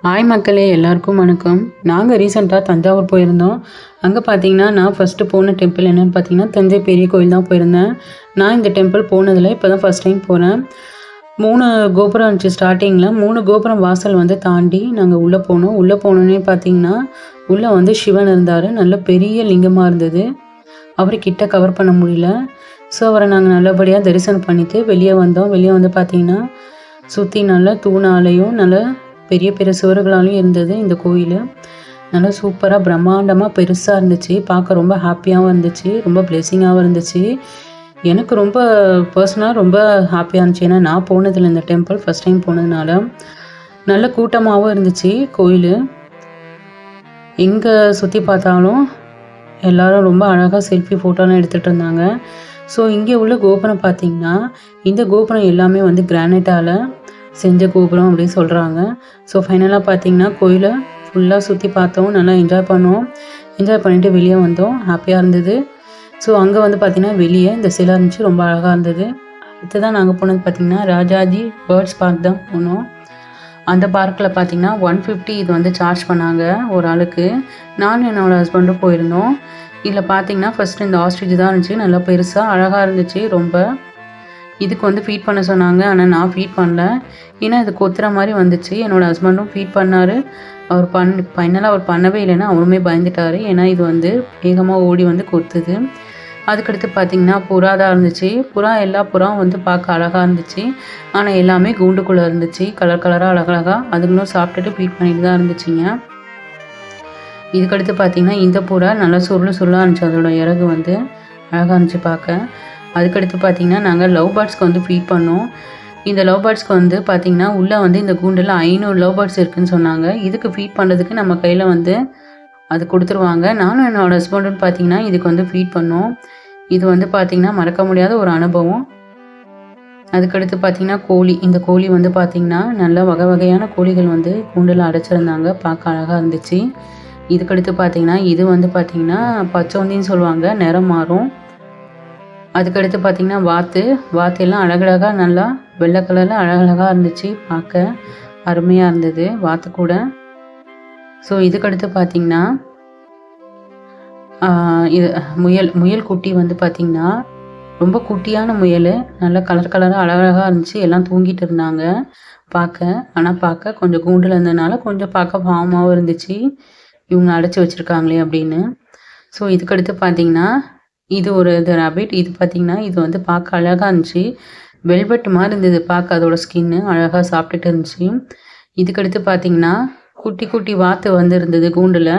Hi மக்களே, எல்லாருக்கும் வணக்கம். நாங்கள் ரீசெண்டாக தஞ்சாவூர் போயிருந்தோம். அங்கே பார்த்தீங்கன்னா, நான் ஃபஸ்ட்டு போன டெம்பிள் என்னென்னு பார்த்தீங்கன்னா, தஞ்சை பெரிய கோயில் தான் போயிருந்தேன். நான் இந்த டெம்பிள் போனதில் இப்போ தான் ஃபஸ்ட் டைம் போனேன். 3 கோபுரம் இருந்துச்சு ஸ்டார்டிங்கில். 3 கோபுரம் வாசல் வந்து தாண்டி நாங்கள் உள்ளே போனோம். உள்ளே போனோன்னே பார்த்தீங்கன்னா, உள்ளே வந்து சிவன் இருந்தார். நல்ல பெரிய லிங்கமாக இருந்தது. அவரை கிட்ட கவர் பண்ண முடியல. ஸோ அவரை நாங்கள் நல்லபடியாக தரிசனம் பண்ணிவிட்டு வெளியே வந்தோம். வெளியே வந்து பார்த்தீங்கன்னா, சுற்றி நல்ல தூணாலையும் நல்ல பெரிய பெரிய சுவர்களாலையும் இருந்தது இந்த கோயில். நல்லா சூப்பராக பிரம்மாண்டமாக பெருசாக இருந்துச்சு. பார்க்க ரொம்ப ஹாப்பியாகவும் இருந்துச்சு. ரொம்ப பிளெஸிங்காகவும் இருந்துச்சு. எனக்கு ரொம்ப பர்சனலாக ரொம்ப ஹாப்பியாக இருந்துச்சு. ஏன்னா நான் போனதில்லை இந்த டெம்பிள், ஃபஸ்ட் டைம் போனதுனால. நல்ல கூட்டமாகவும் இருந்துச்சு கோயில். எங்கே சுற்றி பார்த்தாலும் எல்லோரும் ரொம்ப அழகாக செல்ஃபி ஃபோட்டோலாம் எடுத்துகிட்டு இருந்தாங்க. ஸோ இங்கே உள்ள கோபுரம் பார்த்திங்கன்னா, இந்த கோபுரம் எல்லாமே வந்து கிரானைட்டால் செஞ்ச கோபுரம் அப்படின்னு சொல்கிறாங்க. ஸோ ஃபைனலாக பார்த்திங்கன்னா கோயிலை ஃபுல்லாக சுற்றி பார்த்தோம். நல்லா என்ஜாய் பண்ணோம். என்ஜாய் பண்ணிவிட்டு வெளியே வந்தோம். ஹாப்பியாக இருந்தது. ஸோ அங்கே வந்து பார்த்திங்கன்னா வெளியே இந்த சிலை இருந்துச்சு. ரொம்ப அழகாக இருந்தது. அடுத்து தான் நாங்கள் போனது பார்த்திங்கன்னா ராஜாஜி பேர்ட்ஸ் பார்க் தான் போனோம். அந்த பார்க்கில் பார்த்திங்கன்னா 150 இது வந்து சார்ஜ் பண்ணாங்க ஒரு ஆளுக்கு. நானும் என்னோடய ஹஸ்பண்டும் போயிருந்தோம். இதில் பார்த்திங்கன்னா ஃபஸ்ட்டு இந்த ஆஸ்ட்ரிச் தான் இருந்துச்சு. நல்லா பெருசாக அழகாக இருந்துச்சு ரொம்ப. இதுக்கு வந்து ஃபீட் பண்ண சொன்னாங்க. ஆனால் நான் ஃபீட் பண்ணல. ஏன்னா இது கொத்துற மாதிரி வந்துச்சு. என்னோடய ஹஸ்பண்டும் ஃபீட் பண்ணார். அவர் ஃபைனலாக அவர் பண்ணவே இல்லைன்னா அவருமே பயந்துட்டார். ஏன்னா இது வந்து வேகமாக ஓடி வந்து கொத்துது. அதுக்கடுத்து பார்த்திங்கன்னா புறா தான் இருந்துச்சு. எல்லா புறாவும் வந்து பார்க்க அழகாக இருந்துச்சு. ஆனால் எல்லாமே கூண்டுக்குள்ளே இருந்துச்சு. கலர் கலராக அழகழகாக அதுங்களும் சாப்பிட்டுட்டு ஃபீட் பண்ணிட்டு தான் இருந்துச்சுங்க. இதுக்கடுத்து பார்த்திங்கன்னா இந்த புறா நல்லா சுருளாக இருந்துச்சு. அதோட இறகு வந்து அழகாக இருந்துச்சு பார்க்க. அதுக்கடுத்து பார்த்திங்கன்னா நாங்கள் லவ் பேர்ட்ஸ்க்கு வந்து ஃபீட் பண்ணோம். இந்த லவ் பேர்ட்ஸ்க்கு வந்து பார்த்திங்கன்னா உள்ளே வந்து இந்த கூண்டில் 500 லவ் பேர்ட்ஸ் இருக்குதுன்னு சொன்னாங்க. இதுக்கு ஃபீட் பண்ணுறதுக்கு நம்ம கையில் வந்து அது கொடுத்துருவாங்க. நானும் என்னோடய ஹஸ்பண்டும் பார்த்திங்கன்னா இதுக்கு வந்து ஃபீட் பண்ணோம். இது வந்து பார்த்திங்கன்னா மறக்க முடியாத ஒரு அனுபவம். அதுக்கடுத்து பார்த்திங்கன்னா கோழி. இந்த கோழி வந்து பார்த்திங்கன்னா நல்ல வகை வகையான கோழிகள் வந்து கூண்டில் அடைச்சிருந்தாங்க. பார்க்க அழகாக இருந்துச்சு. இதுக்கடுத்து பார்த்திங்கன்னா இது வந்து பார்த்திங்கன்னா பச்சோந்தின்னு சொல்லுவாங்க. நிறம் மாறும். அதுக்கடுத்து பார்த்திங்கன்னா வாத்து எல்லாம் அழகழகாக நல்லா வெள்ளை கலரில் அழகழகாக இருந்துச்சு. பார்க்க அருமையாக இருந்தது வாத்து கூட. ஸோ இதுக்கடுத்து பார்த்திங்கன்னா இது முயல் குட்டி வந்து பார்த்திங்கன்னா ரொம்ப குட்டியான முயல். நல்லா கலர் கலராக அழகழகாக இருந்துச்சு. எல்லாம் தூங்கிட்டு இருந்தாங்க பார்க்க. ஆனால் பார்க்க கொஞ்சம் கூண்டில் இருந்ததுனால கொஞ்சம் பார்க்க பாவமாகவும் இருந்துச்சு. இவங்க அடைச்சி வச்சுருக்காங்களே அப்படின்னு. ஸோ இதுக்கடுத்து பார்த்திங்கன்னா இது ரேபிட். இது பார்த்திங்கன்னா இது வந்து பார்க்க அழகாக இருந்துச்சு. வெல்வெட் மாதிரி இருந்தது பார்க்க. அதோட ஸ்கின்னு அழகாக சாப்பிட்டுட்டு இருந்துச்சு. இதுக்கடுத்து பார்த்திங்கன்னா குட்டி வாத்து வந்து இருந்தது கூண்டில்.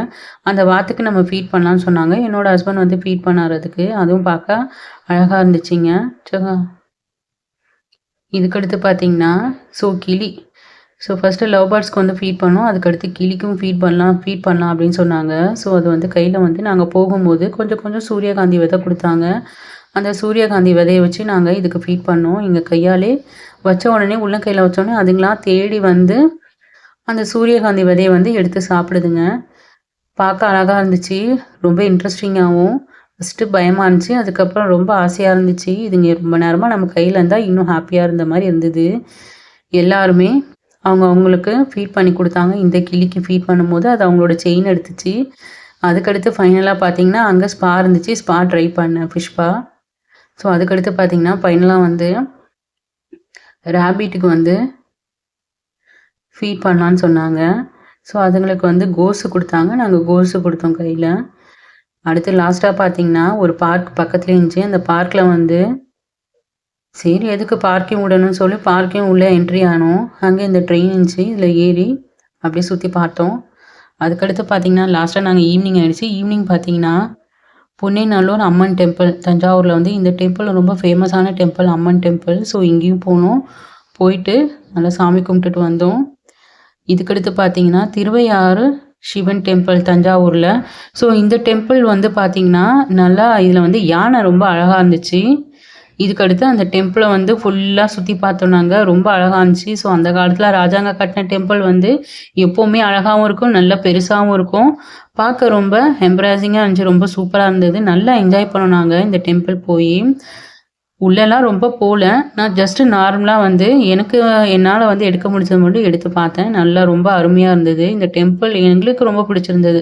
அந்த வாத்துக்கு நம்ம ஃபீட் பண்ணலான்னு சொன்னாங்க. என்னோடய ஹஸ்பண்ட் வந்து ஃபீட் பண்ணாததுக்கு. அதுவும் பார்க்க அழகாக இருந்துச்சுங்க. இதுக்கடுத்து பார்த்திங்கன்னா கிளி. ஸோ ஃபஸ்ட்டு லவ் பேர்ட்ஸ்க்கு வந்து ஃபீட் பண்ணோம். அதுக்கடுத்து கிளிக்கும் ஃபீட் பண்ணலாம் அப்படின்னு சொன்னாங்க. ஸோ அது வந்து கையில் வந்து நாங்கள் போகும்போது கொஞ்சம் சூரியகாந்தி விதை கொடுத்தாங்க. அந்த சூரியகாந்தி விதையை வச்சு நாங்கள் இதுக்கு ஃபீட் பண்ணோம். எங்கள் கையாலே வச்ச உடனே கையில் வச்சோடனே அதுங்களாம் தேடி வந்து அந்த சூரியகாந்தி விதையை வந்து எடுத்து சாப்பிடுதுங்க. பார்க்க அழகாக இருந்துச்சு. ரொம்ப இன்ட்ரெஸ்டிங்காகவும் ஃபஸ்ட்டு பயமாக இருந்துச்சு. அதுக்கப்புறம் ரொம்ப ஆசையாக இருந்துச்சு. இதுங்க ரொம்ப நேரமாக நம்ம கையில் இருந்தால் இன்னும் ஹாப்பியாக இருந்த மாதிரி இருந்தது. எல்லாருமே அவங்களுக்கு ஃபீட் பண்ணி கொடுத்தாங்க. இந்த கிளிக்கு ஃபீட் பண்ணும்போது அது அவங்களோட செயின் எடுத்துச்சு. அதுக்கடுத்து ஃபைனலாக பார்த்திங்கன்னா அங்கே ஸ்பா இருந்துச்சு. ஸ்பா ட்ரை பண்ணேன், ஃபிஷ் ஸ்பா. ஸோ அதுக்கடுத்து பார்த்திங்கன்னா ஃபைனலாக வந்து ரேபிட்டுக்கு வந்து ஃபீட் பண்ணலான்னு சொன்னாங்க. ஸோ அதுங்களுக்கு வந்து கோஸு கொடுத்தாங்க. நாங்கள் கோஸு கொடுத்தோம் கையில். அடுத்து லாஸ்ட்டாக பார்த்திங்கன்னா ஒரு பார்க் பக்கத்துலேயே இருந்துச்சு. அந்த பார்க்கில் வந்து சரி எதுக்கு பார்க்கிங் விடணும்னு சொல்லி பார்க்கிங் உள்ளே என்ட்ரி ஆனோம். அங்கே இந்த ட்ரெயின் இருந்துச்சு. இதில் ஏறி அப்படியே சுற்றி பார்த்தோம். அதுக்கடுத்து பார்த்திங்கன்னா லாஸ்ட்டாக நாங்கள் ஈவினிங் ஆகிடுச்சு. ஈவினிங் பார்த்திங்கன்னா பொன்னைநல்லூர் அம்மன் டெம்பிள் தஞ்சாவூரில் வந்து இந்த டெம்பிள் ரொம்ப ஃபேமஸான டெம்பிள், அம்மன் டெம்பிள். ஸோ இங்கேயும் போனோம். போயிட்டு நல்லா சாமி கும்பிட்டுட்டு வந்தோம். இதுக்கடுத்து பார்த்திங்கன்னா திருவையாறு சிவன் டெம்பிள் தஞ்சாவூரில். ஸோ இந்த டெம்பிள் வந்து பார்த்திங்கன்னா நல்லா இதில் வந்து யானை ரொம்ப அழகாக இருந்துச்சு. இதுக்கடுத்து அந்த டெம்பிளை வந்து ஃபுல்லாக சுற்றி பார்த்தோன்னாங்க. ரொம்ப அழகாக இருந்துச்சு. ஸோ அந்த காலத்தில் ராஜாங்க கட்டின டெம்பிள் வந்து எப்போவுமே அழகாகவும் இருக்கும், நல்ல பெருசாகவும் இருக்கும். பார்க்க ரொம்ப எம்ப்ராசிங்காக இருந்துச்சு. ரொம்ப சூப்பராக இருந்தது. நல்லா என்ஜாய் பண்ணோம் நாங்கள் இந்த டெம்பிள் போய். உள்ளலாம் ரொம்ப போல. நான் ஜஸ்ட் நார்மலா வந்து எனக்கு என்னால வந்து எடுக்க முடிஞ்சது மட்டும் எடுத்து பார்த்தேன். நல்லா ரொம்ப அருமையா இருந்தது. இந்த டெம்பிள் எங்களுக்கு ரொம்ப பிடிச்சிருந்தது.